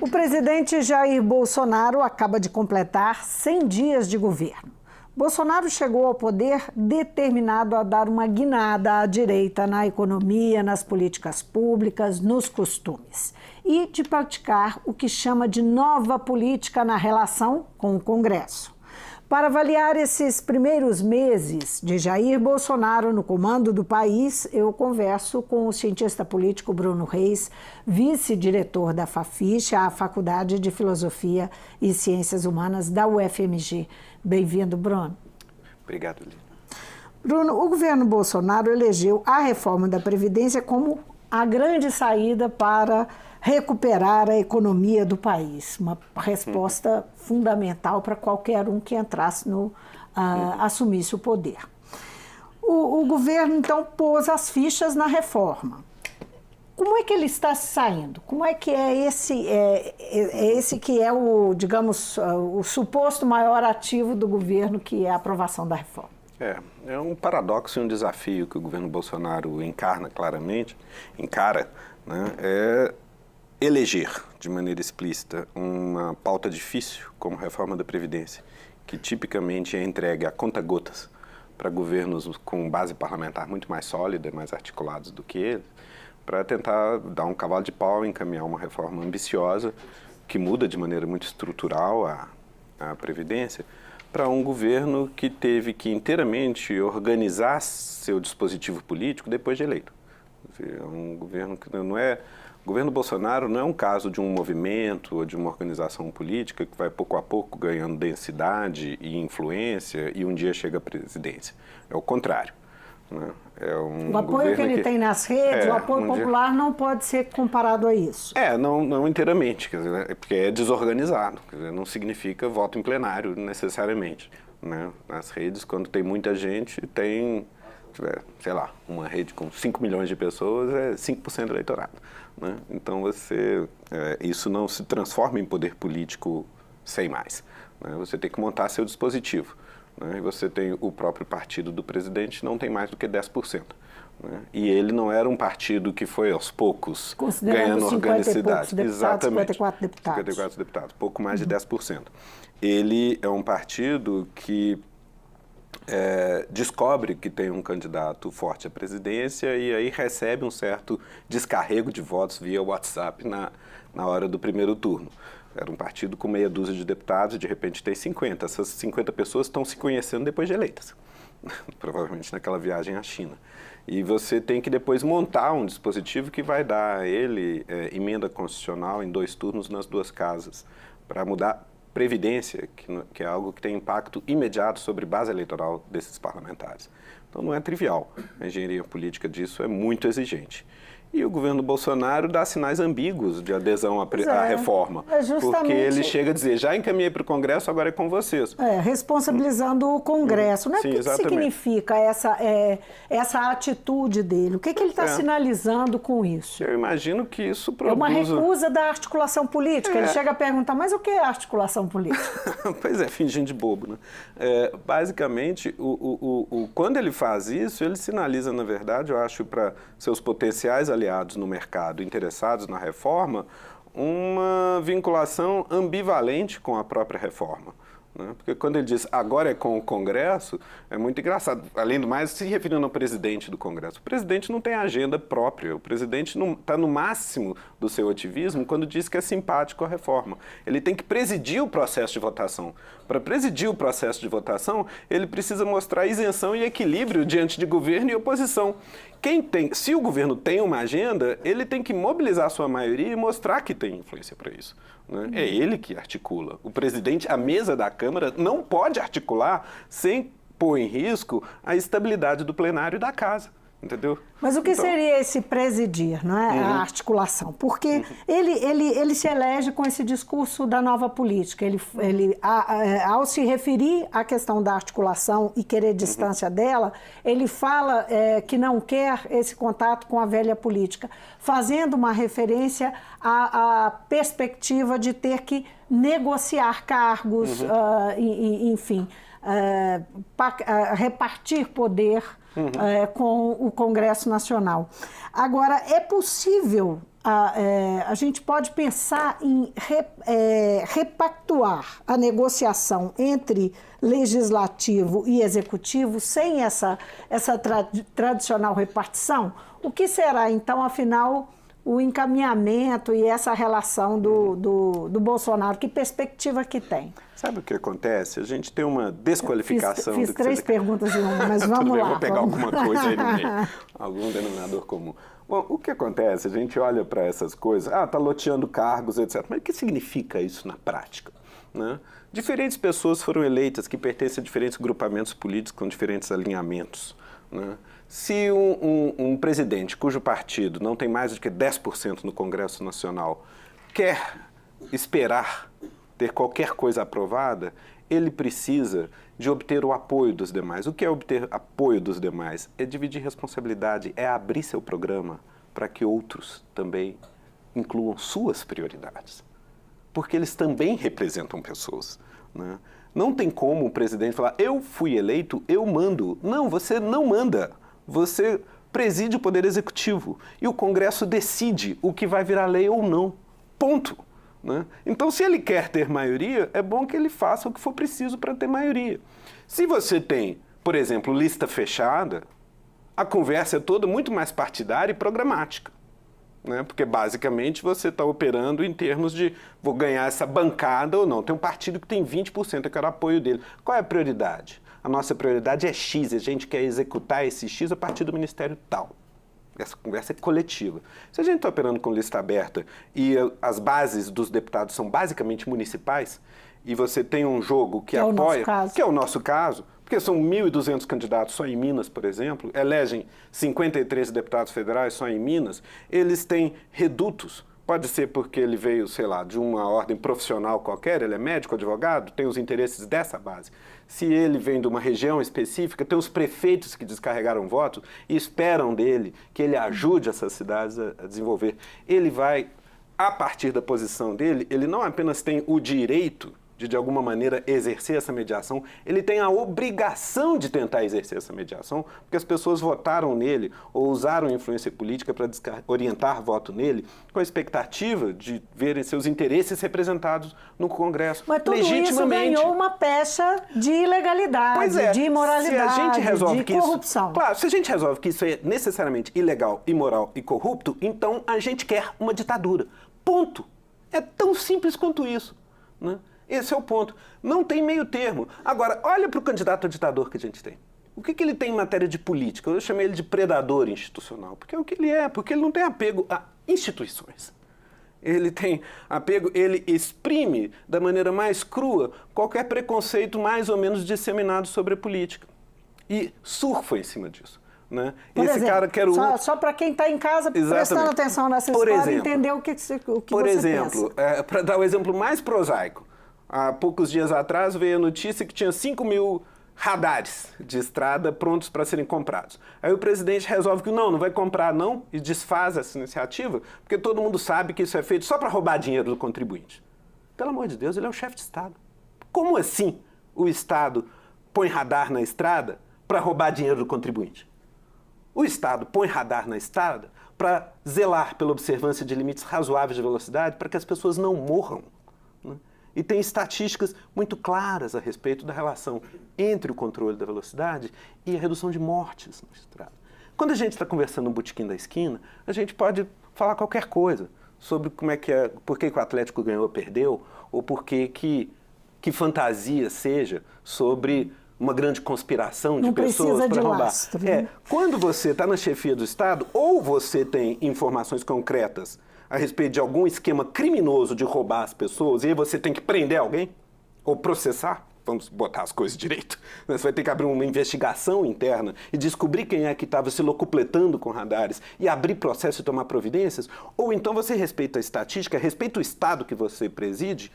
O presidente Jair Bolsonaro acaba de completar 100 dias de governo. Bolsonaro chegou ao poder determinado a dar uma guinada à direita na economia, nas políticas públicas, nos costumes e de praticar o que chama de nova política na relação com o Congresso. Para avaliar esses primeiros meses de Jair Bolsonaro no comando do país, eu converso com o cientista político Bruno Reis, vice-diretor da FAFISH, a Faculdade de Filosofia e Ciências Humanas da UFMG. Bem-vindo, Bruno. Obrigado, Lina. Bruno, o governo Bolsonaro elegeu a reforma da Previdência como a grande saída para recuperar a economia do país. Uma resposta fundamental para qualquer um que entrasse assumisse o poder. O governo, então, pôs as fichas na reforma. Como é que ele está saindo? Como é que é esse que é o, digamos, o suposto maior ativo do governo, que é a aprovação da reforma? É um paradoxo e um desafio que o governo Bolsonaro encara, né, é eleger de maneira explícita uma pauta difícil como a reforma da Previdência, que tipicamente é entregue a conta-gotas para governos com base parlamentar muito mais sólida, mais articulados do que ele, para tentar dar um cavalo de pau e encaminhar uma reforma ambiciosa que muda de maneira muito estrutural a Previdência, para um governo que teve que inteiramente organizar seu dispositivo político depois de eleito. É um governo que não é... O governo Bolsonaro não é um caso de um movimento ou de uma organização política que vai pouco a pouco ganhando densidade e influência e um dia chega à presidência. É o contrário. Né? O apoio que ele tem nas redes, o apoio popular não pode ser comparado a isso. Não inteiramente, quer dizer, porque é desorganizado, quer dizer, não significa voto em plenário necessariamente. Né? Nas redes, quando tem muita gente, tem, sei lá, uma rede com 5 milhões de pessoas, é 5% do eleitorado. Né? Então isso não se transforma em poder político sem mais. Né? Você tem que montar seu dispositivo. Né? E você tem o próprio partido do presidente, não tem mais do que 10%. Né? E ele não era um partido que foi aos poucos ganhando organicidade. Exatamente. 54 deputados. 54 deputados, pouco mais de 10%. Ele é um partido que descobre que tem um candidato forte à presidência e aí recebe um certo descarrego de votos via WhatsApp na hora do primeiro turno. Era um partido com meia dúzia de deputados e de repente tem 50. Essas 50 pessoas estão se conhecendo depois de eleitas, provavelmente naquela viagem à China. E você tem que depois montar um dispositivo que vai dar a ele emenda constitucional em 2 turnos nas 2 casas, para mudar Previdência, que é algo que tem impacto imediato sobre base eleitoral desses parlamentares. Então não é trivial. A engenharia política disso é muito exigente. E o governo Bolsonaro dá sinais ambíguos de adesão à reforma. Porque ele chega a dizer, já encaminhei para o Congresso, agora é com vocês. Responsabilizando o Congresso. Né? Sim, o que significa essa atitude dele? O que ele está sinalizando com isso? Eu imagino que isso produz... É uma recusa da articulação política. Ele chega a perguntar, mas o que é articulação política? Pois é, fingindo de bobo. Né? Basicamente, quando ele faz isso, ele sinaliza, na verdade, eu acho, para seus potenciais aliados no mercado interessados na reforma, uma vinculação ambivalente com a própria reforma. Né? Porque quando ele diz agora é com o Congresso, é muito engraçado. Além do mais, se referindo ao presidente do Congresso. O presidente não tem agenda própria. O presidente está no máximo do seu ativismo quando diz que é simpático à reforma. Ele tem que presidir o processo de votação. Para presidir o processo de votação, ele precisa mostrar isenção e equilíbrio diante de governo e oposição. Se o governo tem uma agenda, ele tem que mobilizar a sua maioria e mostrar que tem influência para isso. Né? É ele que articula. O presidente, a mesa da Câmara, não pode articular sem pôr em risco a estabilidade do plenário da casa. Entendeu? Mas o que seria esse presidir, não é? A articulação? Porque ele se elege com esse discurso da nova política. Ao se referir à questão da articulação e querer distância dela, ele fala que não quer esse contato com a velha política, fazendo uma referência à perspectiva de ter que negociar cargos, enfim, repartir poder com o Congresso Nacional. Agora, é possível a gente pode pensar em repactuar a negociação entre legislativo e executivo sem essa tradicional repartição? O que será, então, afinal, o encaminhamento e essa relação do Bolsonaro? Que perspectiva que tem? Sabe o que acontece? A gente tem uma desqualificação... Fiz três perguntas em uma, mas vamos lá. Vou pegar alguma coisa aí no meio, algum denominador comum. Bom, o que acontece? A gente olha para essas coisas, tá loteando cargos, etc. Mas o que significa isso na prática? Né? Diferentes pessoas foram eleitas que pertencem a diferentes grupamentos políticos com diferentes alinhamentos. Né? Se um presidente cujo partido não tem mais do que 10% no Congresso Nacional quer esperar ter qualquer coisa aprovada, ele precisa de obter o apoio dos demais. O que é obter apoio dos demais? É dividir responsabilidade, é abrir seu programa para que outros também incluam suas prioridades. Porque eles também representam pessoas. Né? Não tem como o presidente falar, eu fui eleito, eu mando. Não, você não manda. Você preside o Poder Executivo e o Congresso decide o que vai virar lei ou não. Ponto. Né? Então, se ele quer ter maioria, é bom que ele faça o que for preciso para ter maioria. Se você tem, por exemplo, lista fechada, a conversa é toda muito mais partidária e programática. Né? Porque, basicamente, você está operando em termos de vou ganhar essa bancada ou não. Tem um partido que tem 20%, eu quero apoio dele. Qual é a prioridade? A nossa prioridade é X, a gente quer executar esse X a partir do ministério tal. Essa conversa é coletiva. Se a gente está operando com lista aberta e as bases dos deputados são basicamente municipais, e você tem um jogo que apoia, que é o nosso caso, porque são 1.200 candidatos só em Minas, por exemplo, elegem 53 deputados federais só em Minas, eles têm redutos. Pode ser porque ele veio, sei lá, de uma ordem profissional qualquer, ele é médico, advogado, tem os interesses dessa base. Se ele vem de uma região específica, tem os prefeitos que descarregaram votos e esperam dele que ele ajude essas cidades a desenvolver. Ele vai, a partir da posição dele, ele não apenas tem o direito de alguma maneira, exercer essa mediação, ele tem a obrigação de tentar exercer essa mediação, porque as pessoas votaram nele ou usaram influência política para orientar voto nele, com a expectativa de verem seus interesses representados no Congresso. Mas tudo isso ganhou uma pecha de ilegalidade, de imoralidade, se a gente resolve de corrupção. Claro, se a gente resolve que isso é necessariamente ilegal, imoral e corrupto, então a gente quer uma ditadura. Ponto. É tão simples quanto isso. Né? Esse é o ponto. Não tem meio termo. Agora, olha para o candidato a ditador que a gente tem. O que ele tem em matéria de política? Eu chamei ele de predador institucional, porque é o que ele é, porque ele não tem apego a instituições. Ele tem apego, ele exprime da maneira mais crua qualquer preconceito mais ou menos disseminado sobre a política. E surfa em cima disso. Né? Esse exemplo, cara quer só para quem está em casa prestando atenção nessa história, entender o que você pensa. Por exemplo, para dar o exemplo mais prosaico, há poucos dias atrás veio a notícia que tinha 5.000 radares de estrada prontos para serem comprados. Aí o presidente resolve que não vai comprar não e desfaz essa iniciativa, porque todo mundo sabe que isso é feito só para roubar dinheiro do contribuinte. Pelo amor de Deus, ele é o chefe de Estado. Como assim o Estado põe radar na estrada para roubar dinheiro do contribuinte? O Estado põe radar na estrada para zelar pela observância de limites razoáveis de velocidade para que as pessoas não morram. Né? E tem estatísticas muito claras a respeito da relação entre o controle da velocidade e a redução de mortes na estrada. Quando a gente está conversando no botequim da esquina, a gente pode falar qualquer coisa sobre como é que por que o Atlético ganhou ou perdeu, ou por que fantasia seja sobre uma grande conspiração de pessoas para roubar. Lastro, né? Quando você está na chefia do Estado, ou você tem informações concretas a respeito de algum esquema criminoso de roubar as pessoas, e aí você tem que prender alguém, ou processar, vamos botar as coisas direito, você vai ter que abrir uma investigação interna e descobrir quem é que estava se locupletando com radares e abrir processo e tomar providências, ou então você respeita a estatística, respeita o Estado que você preside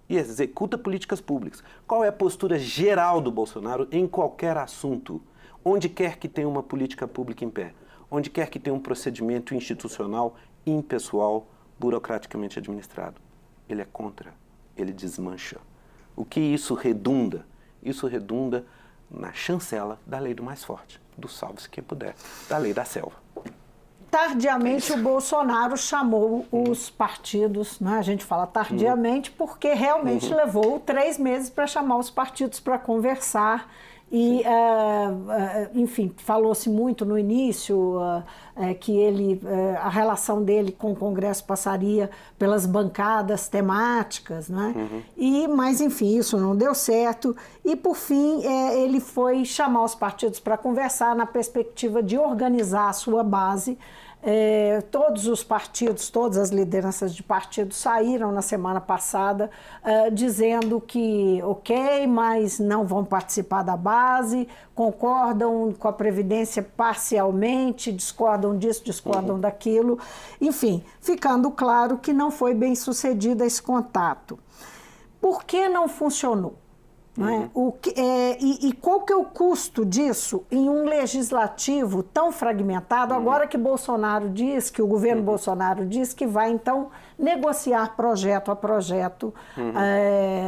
e executa políticas públicas. Qual é a postura geral do Bolsonaro em qualquer assunto? Onde quer que tenha uma política pública em pé, onde quer que tenha um procedimento institucional impessoal, burocraticamente administrado. Ele é contra, ele desmancha. O que isso redunda? Isso redunda na chancela da lei do mais forte, do salve-se quem puder, da lei da selva. tardiamente o Bolsonaro chamou os partidos, né? A gente fala tardiamente porque realmente levou 3 meses para chamar os partidos para conversar. E, enfim, falou-se muito no início que a relação dele com o Congresso passaria pelas bancadas temáticas, né? Mas, enfim, isso não deu certo. E, por fim, ele foi chamar os partidos para conversar na perspectiva de organizar a sua base. Todos os partidos, todas as lideranças de partidos saíram na semana passada dizendo que ok, mas não vão participar da base, concordam com a Previdência parcialmente, discordam disso, discordam daquilo. Enfim, ficando claro que não foi bem sucedido esse contato. Por que não funcionou? Não é? E qual que é o custo disso em um legislativo tão fragmentado, agora que Bolsonaro diz, que o governo Bolsonaro diz que vai, então, negociar projeto a projeto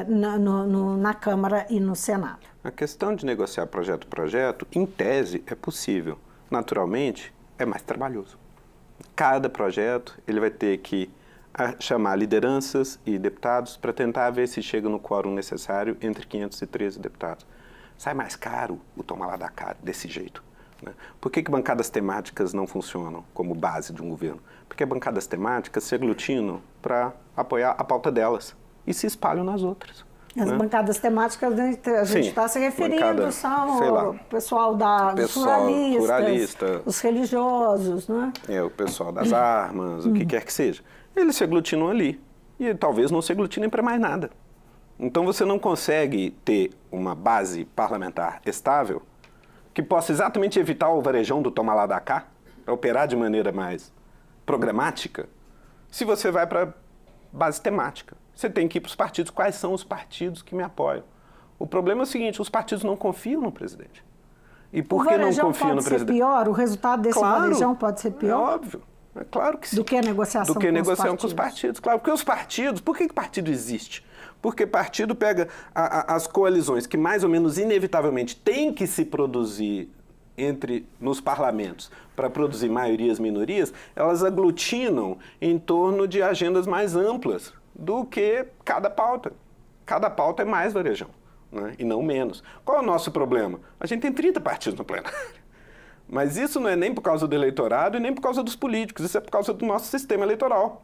na Câmara e no Senado? A questão de negociar projeto a projeto, em tese, é possível. Naturalmente, é mais trabalhoso. Cada projeto, ele vai ter que chamar lideranças e deputados para tentar ver se chega no quórum necessário entre 513 deputados. Sai mais caro o tomar lá da cá desse jeito. Né? Por que bancadas temáticas não funcionam como base de um governo? Porque bancadas temáticas se aglutinam para apoiar a pauta delas e se espalham nas outras. As bancadas temáticas, a gente está se referindo, são o pessoal dos ruralistas, os religiosos, né? O pessoal das armas, o que quer que seja. Eles se aglutinam ali e talvez não se aglutinem para mais nada. Então você não consegue ter uma base parlamentar estável que possa exatamente evitar o varejão do toma lá da cá, operar de maneira mais programática, se você vai para base temática. Você tem que ir para os partidos. Quais são os partidos que me apoiam? O problema é o seguinte, os partidos não confiam no presidente. E por que não confiam no presidente? O varejão pode ser pior? O resultado desse varejão pode ser pior? É óbvio. É claro que sim. Do que a negociação com os partidos? Do que a negociação com os partidos, claro. Porque os partidos... Por que partido existe? Porque partido pega as coalizões que mais ou menos inevitavelmente têm que se produzir nos parlamentos para produzir maiorias, minorias, elas aglutinam em torno de agendas mais amplas do que cada pauta. Cada pauta é mais varejão, né? E não menos. Qual é o nosso problema? A gente tem 30 partidos no plenário. Mas isso não é nem por causa do eleitorado e nem por causa dos políticos, isso é por causa do nosso sistema eleitoral,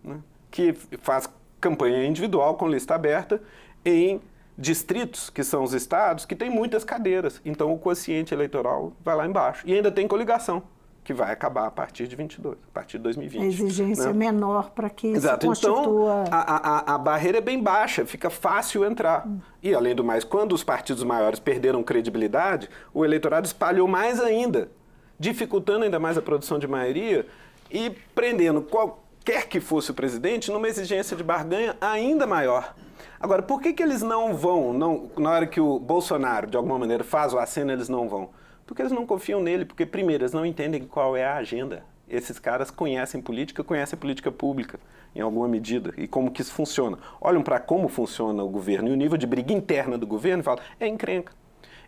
né? Que faz campanha individual com lista aberta em distritos, que são os estados, que têm muitas cadeiras. Então o quociente eleitoral vai lá embaixo. E ainda tem coligação, que vai acabar a partir de 22, a partir de 2020. A exigência menor para que Exato. se constitua... Então, a barreira é bem baixa, fica fácil entrar. E, além do mais, quando os partidos maiores perderam credibilidade, o eleitorado espalhou mais ainda, dificultando ainda mais a produção de maioria e prendendo qualquer que fosse o presidente numa exigência de barganha ainda maior. Agora, por que eles não vão, na hora que o Bolsonaro, de alguma maneira, faz o aceno, eles não vão? Porque eles não confiam nele, porque, primeiro, eles não entendem qual é a agenda. Esses caras conhecem política pública, em alguma medida, e como que isso funciona. Olham para como funciona o governo e o nível de briga interna do governo e falam, é encrenca.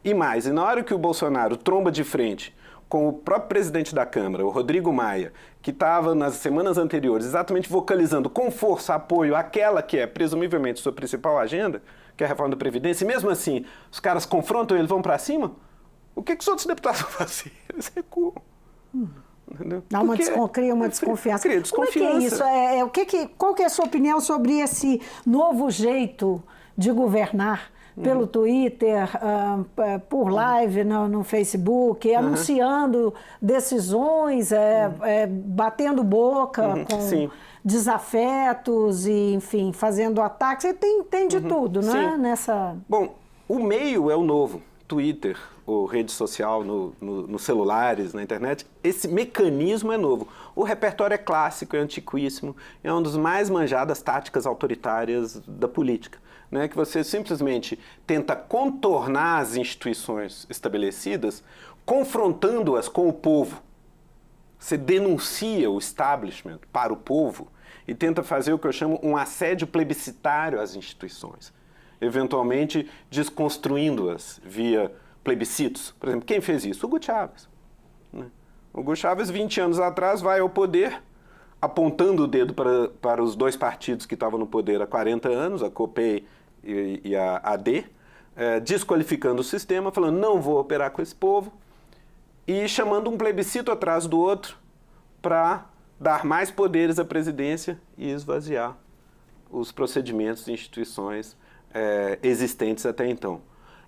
E mais, e na hora que o Bolsonaro tromba de frente com o próprio presidente da Câmara, o Rodrigo Maia, que estava nas semanas anteriores exatamente vocalizando com força apoio àquela que é, presumivelmente, sua principal agenda, que é a reforma da Previdência, e mesmo assim, os caras confrontam ele, vão para cima, o que os outros deputados vão fazer? Eles recuam. Entendeu? Cria uma desconfiança. Cria desconfiança. Como é que é isso? Qual que é a sua opinião sobre esse novo jeito de governar? Pelo Twitter, por live no Facebook, anunciando decisões, batendo boca com desafetos e, enfim, fazendo ataques. Tem de tudo, né? Bom, o meio é o novo. Twitter, ou rede social nos celulares, na internet, esse mecanismo é novo. O repertório é clássico, é antiquíssimo, é uma das mais manjadas táticas autoritárias da política, né? Que você simplesmente tenta contornar as instituições estabelecidas, confrontando-as com o povo. Você denuncia o establishment para o povo e tenta fazer o que eu chamo um assédio plebiscitário às instituições, eventualmente desconstruindo-as via plebiscitos. Por exemplo, quem fez isso? Hugo Chávez. Né? Hugo Chávez, 20 anos atrás, vai ao poder, apontando o dedo para os dois partidos que estavam no poder há 40 anos, a COPEI e a AD, desqualificando o sistema, falando não vou operar com esse povo, e chamando um plebiscito atrás do outro para dar mais poderes à presidência e esvaziar os procedimentos e instituições existentes até então.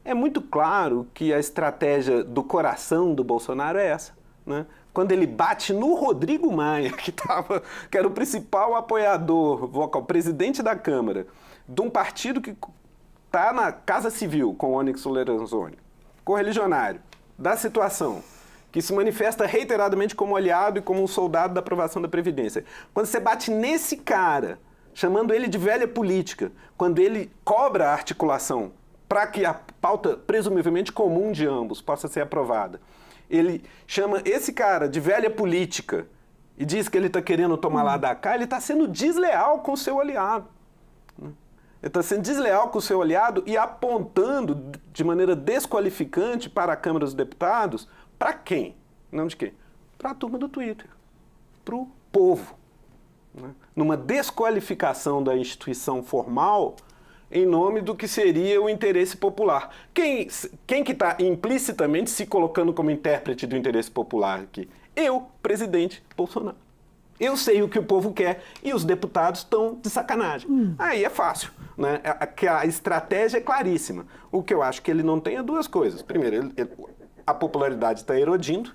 É muito claro que a estratégia do coração do Bolsonaro é essa, né? Quando ele bate no Rodrigo Maia, que era o principal apoiador, vocal, presidente da Câmara, de um partido que está na Casa Civil com Onyx Lorenzoni, correligionário da situação, que se manifesta reiteradamente como aliado e como um soldado da aprovação da Previdência. Quando você bate nesse cara, chamando ele de velha política, quando ele cobra a articulação para que a pauta presumivelmente comum de ambos possa ser aprovada, ele chama esse cara de velha política e diz que ele está querendo tomar lá da cá, ele está sendo desleal com o seu aliado. Ele está sendo desleal com o seu aliado e apontando de maneira desqualificante para a Câmara dos Deputados, para quem? Não de quem? Para a turma do Twitter, para o povo. Né? Numa desqualificação da instituição formal em nome do que seria o interesse popular. Quem que está implicitamente se colocando como intérprete do interesse popular aqui? Eu, presidente Bolsonaro. Eu sei o que o povo quer e os deputados estão de sacanagem. Aí é fácil, né? A estratégia é claríssima. O que eu acho que ele não tem é duas coisas. Primeiro, a popularidade está erodindo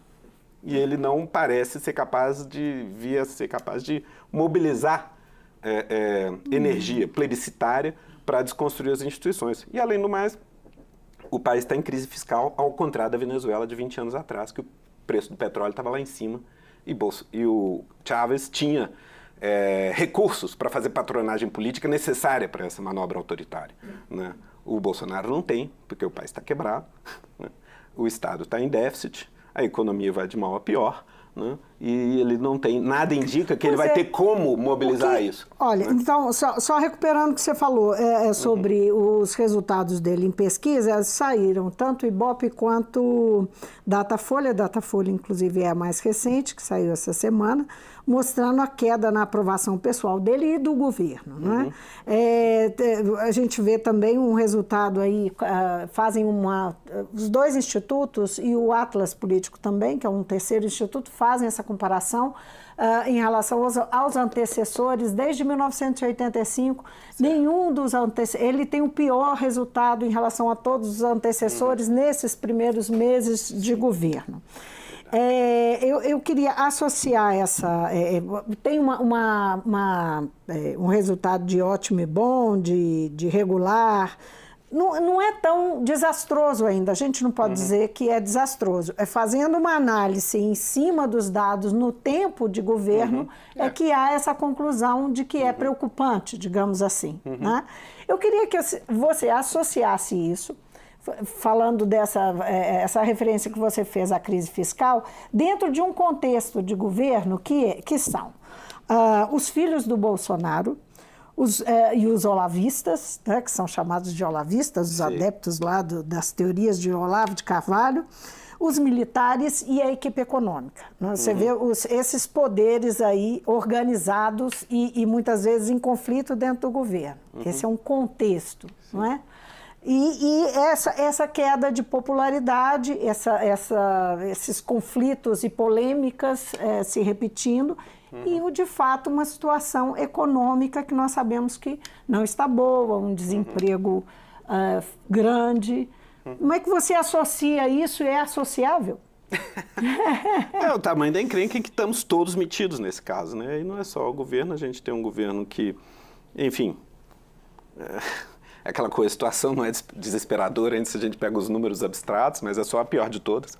e ele não parece ser capaz de mobilizar energia plebiscitária para desconstruir as instituições. E, além do mais, o país está em crise fiscal, ao contrário da Venezuela de 20 anos atrás, que o preço do petróleo estava lá em cima e o Chávez tinha recursos para fazer patronagem política necessária para essa manobra autoritária. Né? O Bolsonaro não tem, porque o país está quebrado, né? O Estado está em déficit, a economia vai de mal a pior, né? E ele não tem, nada indica que ele vai ter como mobilizar isso. Olha, né? Então, só recuperando o que você falou sobre os resultados dele em pesquisa, saíram tanto o Ibope quanto Datafolha. Datafolha, inclusive, é a mais recente, que saiu essa semana, mostrando a queda na aprovação pessoal dele e do governo. Né? A gente vê também um resultado aí, os dois institutos e o Atlas Político também, que é um terceiro instituto, fazem essa comparação em relação aos antecessores. Desde 1985, nenhum dos antecessores, ele tem o pior resultado em relação a todos os antecessores nesses primeiros meses de governo. Eu queria associar tem um resultado de ótimo e bom, de regular. Não é tão desastroso ainda, a gente não pode dizer que é desastroso. Fazendo uma análise em cima dos dados no tempo de governo é que há essa conclusão de que é preocupante, digamos assim. Né? Eu queria que você associasse isso, falando essa referência que você fez à crise fiscal, dentro de um contexto de governo que são os filhos do Bolsonaro, e os olavistas, né, que são chamados de olavistas, os adeptos lá das teorias de Olavo de Carvalho, os militares e a equipe econômica. Né? Você vê esses poderes aí organizados e muitas vezes em conflito dentro do governo. Esse é um contexto, não é? E essa queda de popularidade, esses conflitos e polêmicas se repetindo, e, de fato, uma situação econômica que nós sabemos que não está boa, um desemprego grande. Como é que você associa isso? É associável? É o tamanho da encrenca em que estamos todos metidos nesse caso, né? E não é só o governo, a gente tem um governo que, enfim... Aquela coisa, a situação não é desesperadora ainda se a gente pega os números abstratos, mas é só a pior de todas,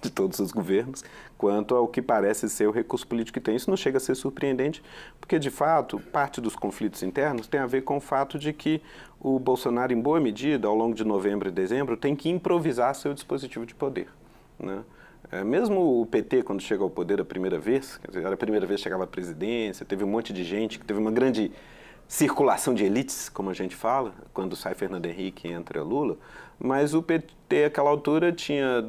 de todos os governos, quanto ao que parece ser o recurso político que tem. Isso não chega a ser surpreendente, porque, de fato, parte dos conflitos internos tem a ver com o fato de que o Bolsonaro, em boa medida, ao longo de novembro e dezembro, tem que improvisar seu dispositivo de poder, né? Mesmo o PT, quando chega ao poder a primeira vez, quer dizer, era a primeira vez que chegava à presidência, teve um monte de gente, que teve uma grande circulação de elites, como a gente fala, quando sai Fernando Henrique e entra Lula, mas o PT, àquela altura, tinha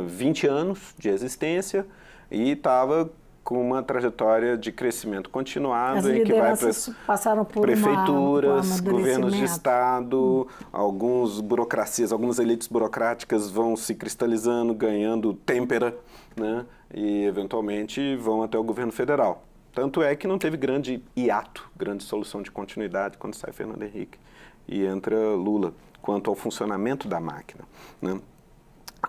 20 anos de existência e estava com uma trajetória de crescimento continuado em que vai para passaram por prefeituras, governos de estado, algumas elites burocráticas vão se cristalizando, ganhando têmpera, né? E eventualmente vão até o governo federal. Tanto é que não teve grande hiato, grande solução de continuidade quando sai Fernando Henrique e entra Lula, quanto ao funcionamento da máquina, né?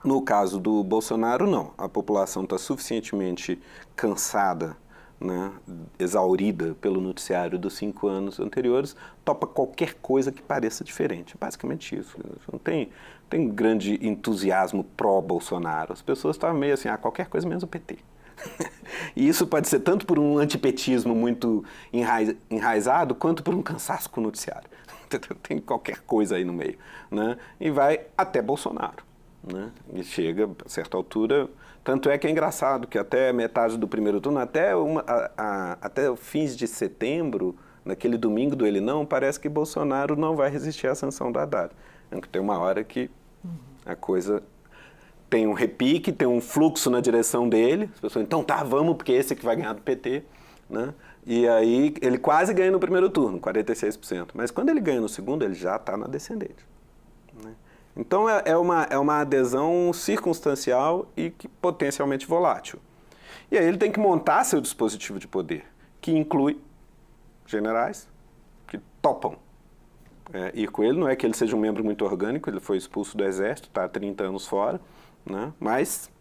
No caso do Bolsonaro, não. A população está suficientemente cansada, né, exaurida pelo noticiário dos 5 anos anteriores, topa qualquer coisa que pareça diferente. É basicamente isso. Não tem grande entusiasmo pró-Bolsonaro. As pessoas estavam meio assim, qualquer coisa menos o PT. E isso pode ser tanto por um antipetismo muito enraizado, quanto por um cansaço com o noticiário. Tem qualquer coisa aí no meio, né? E vai até Bolsonaro, né? E chega a certa altura, tanto é que é engraçado que até metade do primeiro turno, até fins de setembro, naquele domingo do ele não, parece que Bolsonaro não vai resistir à sanção do Haddad. Tem uma hora que a coisa tem um repique, tem um fluxo na direção dele, as pessoas, então tá, vamos, porque esse é que vai ganhar do PT, né? E aí ele quase ganha no primeiro turno, 46%, mas quando ele ganha no segundo, ele já está na descendente, né? Então é uma adesão circunstancial e que potencialmente volátil. E aí ele tem que montar seu dispositivo de poder, que inclui generais que topam ir com ele. Não é que ele seja um membro muito orgânico, ele foi expulso do exército, está há 30 anos fora, né? Mas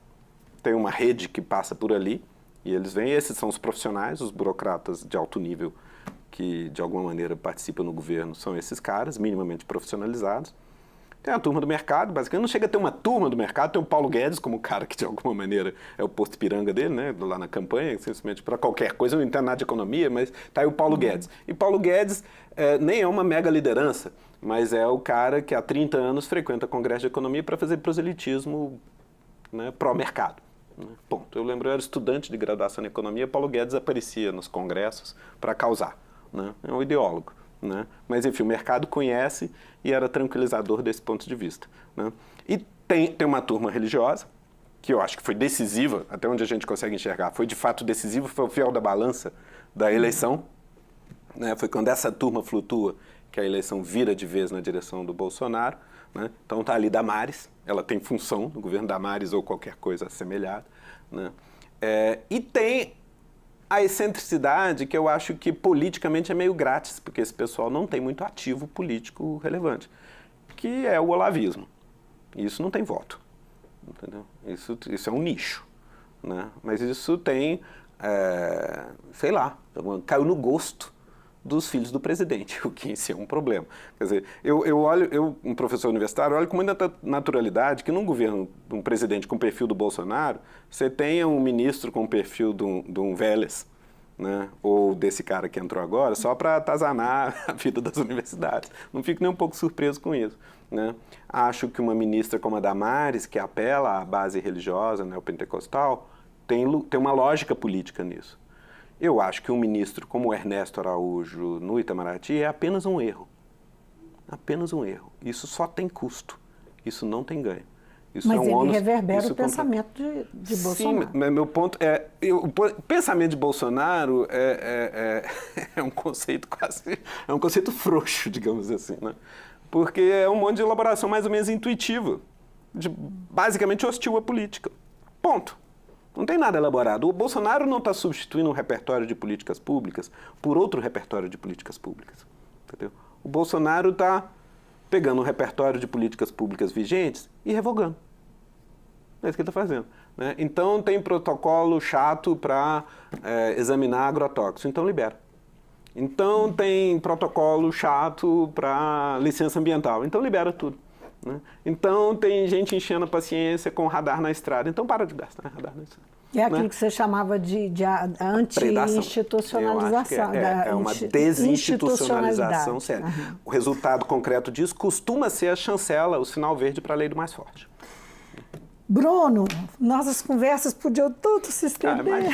tem uma rede que passa por ali e eles vêm. Esses são os profissionais, os burocratas de alto nível que de alguma maneira participam no governo, são esses caras minimamente profissionalizados. Tem a turma do mercado, basicamente não chega a ter uma turma do mercado, tem o Paulo Guedes como cara que de alguma maneira é o posto piranga dele, né, lá na campanha, simplesmente para qualquer coisa, eu não entendo nada de economia, mas tá aí o Paulo Guedes. E Paulo Guedes nem é uma mega liderança, mas é o cara que há 30 anos frequenta congresso de economia para fazer proselitismo, né, pró-mercado. Né? Ponto. Eu lembro, eu era estudante de graduação em economia, Paulo Guedes aparecia nos congressos para causar, né? É um ideólogo. Né? Mas, enfim, o mercado conhece e era tranquilizador desse ponto de vista, né? E tem uma turma religiosa, que eu acho que foi decisiva, até onde a gente consegue enxergar, foi de fato decisiva, foi o fiel da balança da eleição, né? Foi quando essa turma flutua que a eleição vira de vez na direção do Bolsonaro, né? Então está ali Damares, ela tem função no governo Damares ou qualquer coisa assemelhada, né? E tem a excentricidade que eu acho que politicamente é meio grátis, porque esse pessoal não tem muito ativo político relevante, que é o olavismo. Isso não tem voto, entendeu? Isso é um nicho, né? Mas isso tem, sei lá, caiu no gosto dos filhos do presidente, o que em si é um problema. Quer dizer, eu, um professor universitário, olho com muita naturalidade que num governo de um presidente com o perfil do Bolsonaro, você tenha um ministro com o perfil de um Vélez, né, ou desse cara que entrou agora, só para atazanar a vida das universidades. Não fico nem um pouco surpreso com isso, né? Acho que uma ministra como a Damares, que apela à base religiosa, né, o pentecostal, tem uma lógica política nisso. Eu acho que um ministro como o Ernesto Araújo no Itamaraty é apenas um erro. Apenas um erro. Isso só tem custo. Isso não tem ganho. Isso mas ele reverbera o pensamento de Bolsonaro. Sim, mas meu ponto é... O pensamento de Bolsonaro é um conceito quase... É um conceito frouxo, digamos assim, né? Porque é um monte de elaboração mais ou menos intuitiva, basicamente hostil à política. Ponto. Não tem nada elaborado. O Bolsonaro não está substituindo um repertório de políticas públicas por outro repertório de políticas públicas. Entendeu? O Bolsonaro está pegando um repertório de políticas públicas vigentes e revogando. É isso que ele está fazendo, né? Então tem protocolo chato para examinar agrotóxico, então libera. Então tem protocolo chato para licença ambiental, então libera tudo. Né? Então tem gente enchendo a paciência com radar na estrada, então para de gastar radar na estrada. É aquilo, né, que você chamava de anti-institucionalização. É uma desinstitucionalização séria. Uhum. O resultado concreto disso costuma ser a chancela, o sinal verde para a lei do mais forte. Bruno, nossas conversas podiam tanto se estender,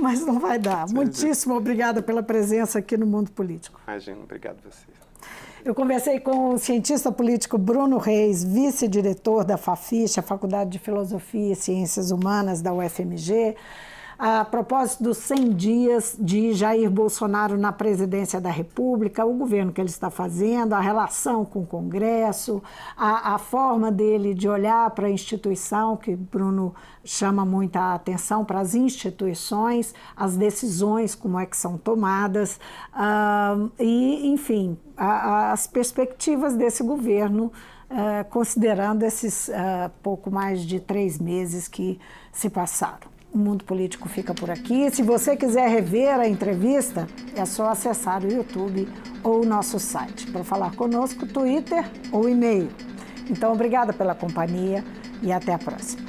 mas não vai dar. Muitíssimo obrigada pela presença aqui no Mundo Político. Imagina, obrigado a você. Eu conversei com o cientista político Bruno Reis, vice-diretor da FAFISH, a Faculdade de Filosofia e Ciências Humanas da UFMG, a propósito dos 100 dias de Jair Bolsonaro na presidência da República, o governo que ele está fazendo, a relação com o Congresso, a forma dele de olhar para a instituição, que Bruno chama muita atenção para as instituições, as decisões, como é que são tomadas, e, enfim, as perspectivas desse governo, considerando esses pouco mais de 3 meses que se passaram. O Mundo Político fica por aqui. Se você quiser rever a entrevista, é só acessar o YouTube ou o nosso site. Para falar conosco, Twitter ou e-mail. Então, obrigada pela companhia e até a próxima.